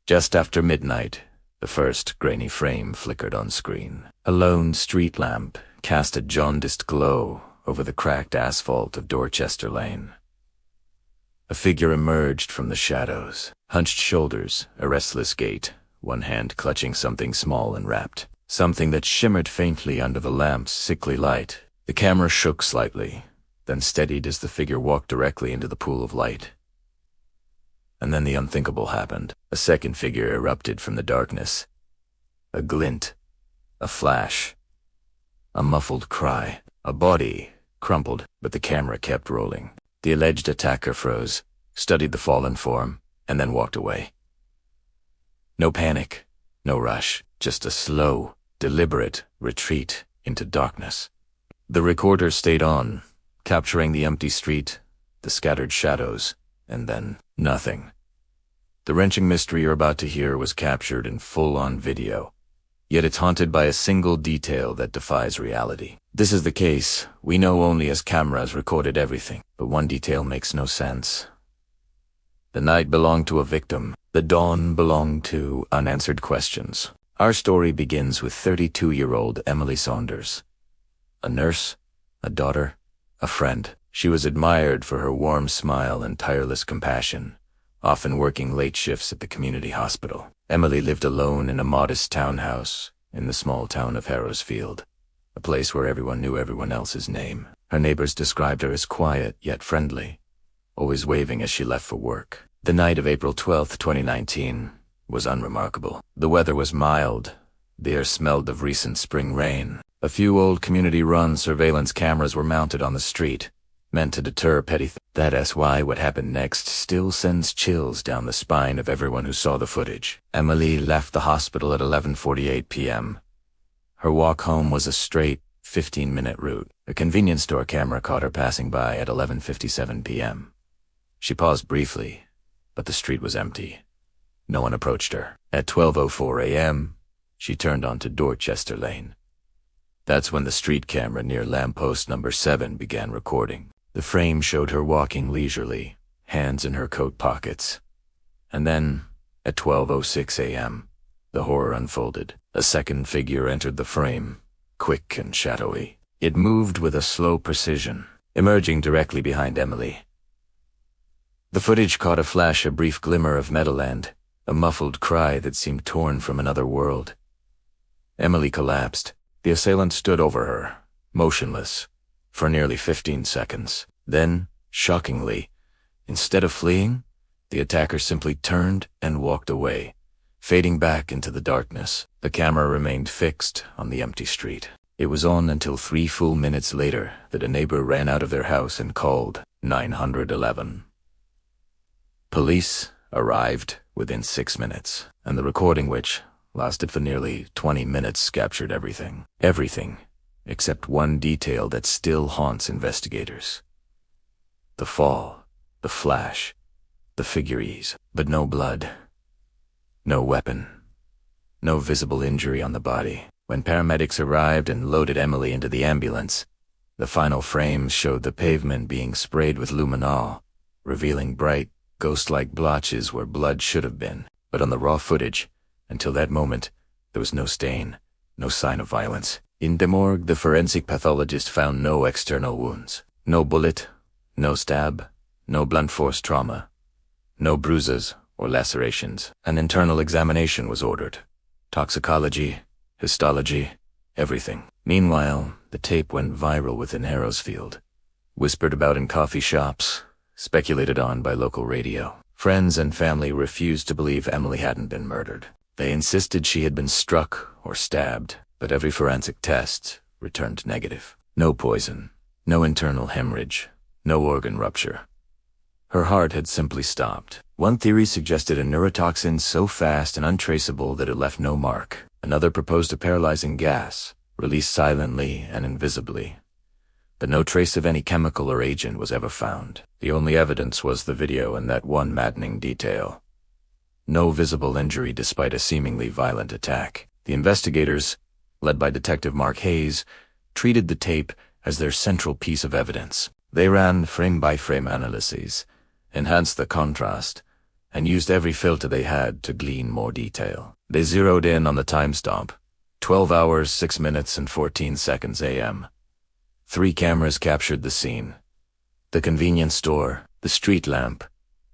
Just after midnight, the first grainy frame flickered on screen. A lone street lamp cast a jaundiced glow over the cracked asphalt of Dorchester Lane. A figure emerged from the shadows, hunched shoulders, a restless gait, one hand clutching something small and wrapped, something that shimmered faintly under the lamp's sickly light. The camera shook slightly, then steadied as the figure walked directly into the pool of light. And then the unthinkable happened. A second figure erupted from the darkness. A glint, a flash, a muffled cry. A body crumpled, but the camera kept rolling. The alleged attacker froze, studied the fallen form, and then walked away. No panic, no rush, just a slow, deliberate retreat into darkness. The recorder stayed on, capturing the empty street, the scattered shadows, and then nothing. The wrenching mystery you're about to hear was captured in full-on video, yet it's haunted by a single detail that defies reality. This is the case we know only as cameras recorded everything, but one detail makes no sense. The night belonged to a victim. The dawn belonged to unanswered questions. Our story begins with 32-year-old Emily Saunders. A nurse, a daughter, a friend. She was admired for her warm smile and tireless compassion, often working late shifts at the community hospital. Emily lived alone in a modest townhouse in the small town of Harrowsfield, a place where everyone knew everyone else's name. Her neighbors described her as quiet yet friendly, always waving as she left for work. The night of April 12, 2019, was unremarkable. The weather was mild. The air smelled of recent spring rain. A few old community-run surveillance cameras were mounted on the street, meant to deter petty theft. That's why what happened next still sends chills down the spine of everyone who saw the footage. Emily left the hospital at 11:48 p.m. Her walk home was a straight, 15-minute route. A convenience store camera caught her passing by at 11:57 p.m. She paused briefly, but the street was empty. No one approached her. At 12:04 a.m., she turned onto Dorchester Lane. That's when the street camera near lamppost number 7 began recording. The frame showed her walking leisurely, hands in her coat pockets. And then, at 12:06 a.m., the horror unfolded. A second figure entered the frame, quick and shadowy. It moved with a slow precision, emerging directly behind Emily. The footage caught a flash, a brief glimmer of metal and a muffled cry that seemed torn from another world. Emily collapsed. The assailant stood over her, motionless, for nearly 15 seconds. Then, shockingly, instead of fleeing, the attacker simply turned and walked away, fading back into the darkness. The camera remained fixed on the empty street. It was on until 3 full minutes later that a neighbor ran out of their house and called 911. Police arrived within 6 minutes, and the recording, which lasted for nearly 20 minutes, captured everything. Everything, except one detail that still haunts investigators. The fall, the flash, the figure ease, but no blood, no weapon, no visible injury on the body. When paramedics arrived and loaded Emily into the ambulance, the final frames showed the pavement being sprayed with luminol, revealing bright, ghost-like blotches where blood should have been. But on the raw footage, until that moment, there was no stain, no sign of violence. In the morgue, the forensic pathologist found no external wounds. No bullet, no stab, no blunt force trauma, no bruises or lacerations. An internal examination was ordered. Toxicology, histology, everything. Meanwhile, the tape went viral within Harrowsfield, whispered about in coffee shops, speculated on by local radio. Friends and family refused to believe Emily hadn't been murdered. They insisted she had been struck or stabbed, but every forensic test returned negative. No poison, no internal hemorrhage, no organ rupture. Her heart had simply stopped. One theory suggested a neurotoxin so fast and untraceable that it left no mark. Another proposed a paralyzing gas, released silently and invisibly. But no trace of any chemical or agent was ever found. The only evidence was the video and that one maddening detail. No visible injury despite a seemingly violent attack. The investigators, led by Detective Mark Hayes, treated the tape as their central piece of evidence. They ran frame-by-frame analyses, enhanced the contrast, and used every filter they had to glean more detail. They zeroed in on the timestamp, 12 hours, 6 minutes, and 14 seconds a.m. 3 cameras captured the scene: the convenience store, the street lamp,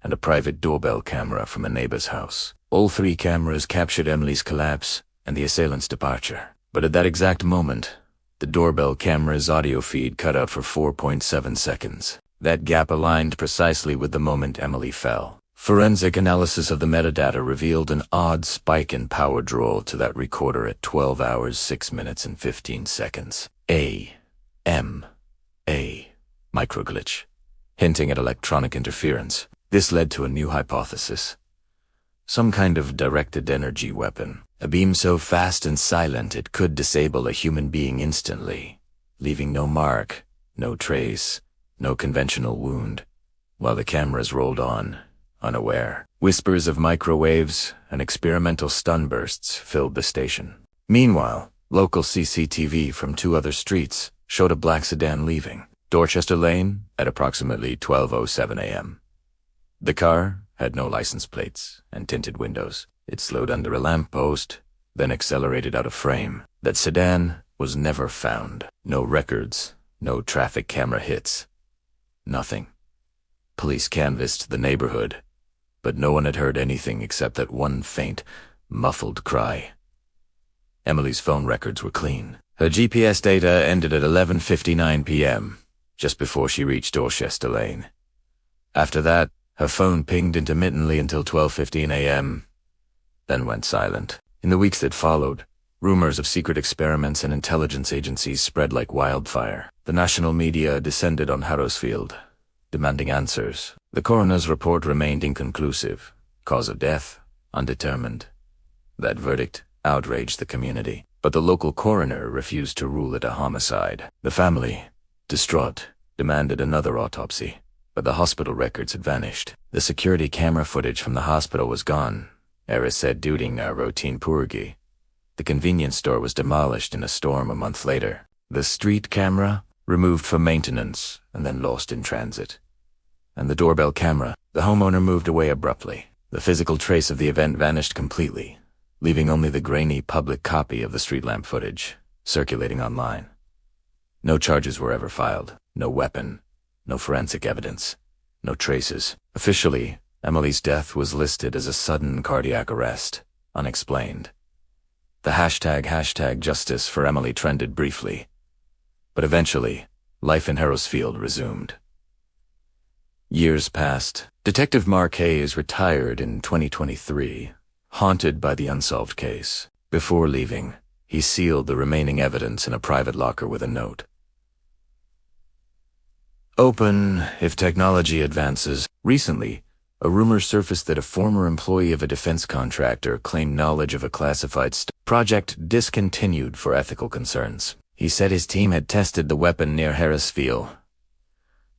and a private doorbell camera from a neighbor's house. All 3 cameras captured Emily's collapse and the assailant's departure. But at that exact moment, the doorbell camera's audio feed cut out for 4.7 seconds. That gap aligned precisely with the moment Emily fell. Forensic analysis of the metadata revealed an odd spike in power draw to that recorder at 12 hours, 6 minutes, and 15 seconds. Microglitch, hinting at electronic interference. This led to a new hypothesis. Some kind of directed energy weapon. A beam so fast and silent it could disable a human being instantly, leaving no mark, no trace, no conventional wound, while the cameras rolled on, unaware. Whispers of microwaves and experimental stun bursts filled the station. Meanwhile, local CCTV from 2 other streets showed a black sedan leaving Dorchester Lane at approximately 12:07 a.m. The car had no license plates and tinted windows. It slowed under a lamppost, then accelerated out of frame. That sedan was never found. No records, no traffic camera hits. Nothing. Police canvassed the neighborhood, but no one had heard anything except that one faint, muffled cry. Emily's phone records were clean. Her GPS data ended at 11:59 p.m., just before she reached Dorchester Lane. After that, her phone pinged intermittently until 12:15 a.m., then went silent. In the weeks that followed, rumors of secret experiments and intelligence agencies spread like wildfire. The national media descended on Harrowsfield, demanding answers. The coroner's report remained inconclusive. Cause of death, undetermined. That verdict outraged the community, but the local coroner refused to rule it a homicide. The family, distraught, demanded another autopsy, but the hospital records had vanished. The security camera footage from the hospital was gone. Eris said during a routine purge. The convenience store was demolished in a storm a month later. The street camera, removed for maintenance and then lost in transit. And the doorbell camera, the homeowner moved away abruptly. The physical trace of the event vanished completely, leaving only the grainy public copy of the street lamp footage circulating online. No charges were ever filed. No weapon. No forensic evidence. No traces. Officially, Emily's death was listed as a sudden cardiac arrest, unexplained. The hashtag justice for Emily trended briefly, but eventually, life in Harrowsfield resumed. Years passed. Detective Mark Hayes retired in 2023, haunted by the unsolved case. Before leaving, he sealed the remaining evidence in a private locker with a note. Open if technology advances. Recently, a rumor surfaced that a former employee of a defense contractor claimed knowledge of a classified project discontinued for ethical concerns. He said his team had tested the weapon near Harrisfield,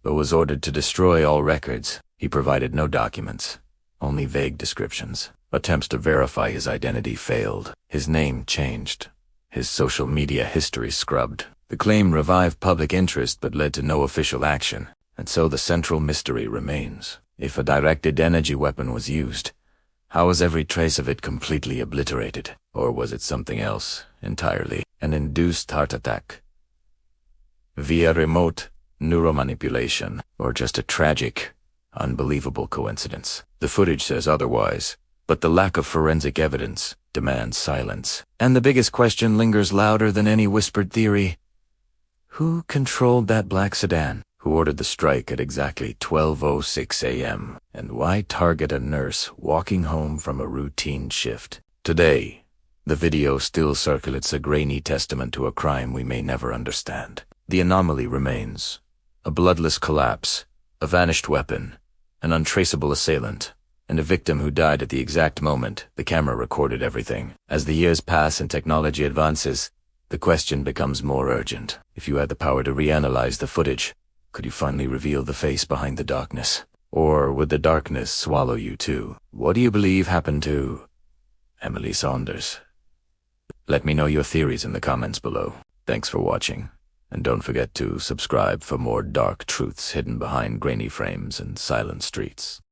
but was ordered to destroy all records. He provided no documents, only vague descriptions. Attempts to verify his identity failed. His name changed. His social media history scrubbed. The claim revived public interest but led to no official action, and so the central mystery remains. If a directed energy weapon was used, how was every trace of it completely obliterated? Or was it something else entirely? An induced heart attack? Via remote neuromanipulation? Or just a tragic, unbelievable coincidence? The footage says otherwise, but the lack of forensic evidence demands silence. And the biggest question lingers louder than any whispered theory. Who controlled that black sedan? Who ordered the strike at exactly 12:06 a.m.? And why target a nurse walking home from a routine shift? Today, the video still circulates, a grainy testament to a crime we may never understand. The anomaly remains. A bloodless collapse, a vanished weapon, an untraceable assailant, and a victim who died at the exact moment the camera recorded everything. As the years pass and technology advances, the question becomes more urgent. If you had the power to reanalyze the footage, could you finally reveal the face behind the darkness? Or would the darkness swallow you too? What do you believe happened to Emily Saunders? Let me know your theories in the comments below. Thanks for watching, and don't forget to subscribe for more dark truths hidden behind grainy frames and silent streets.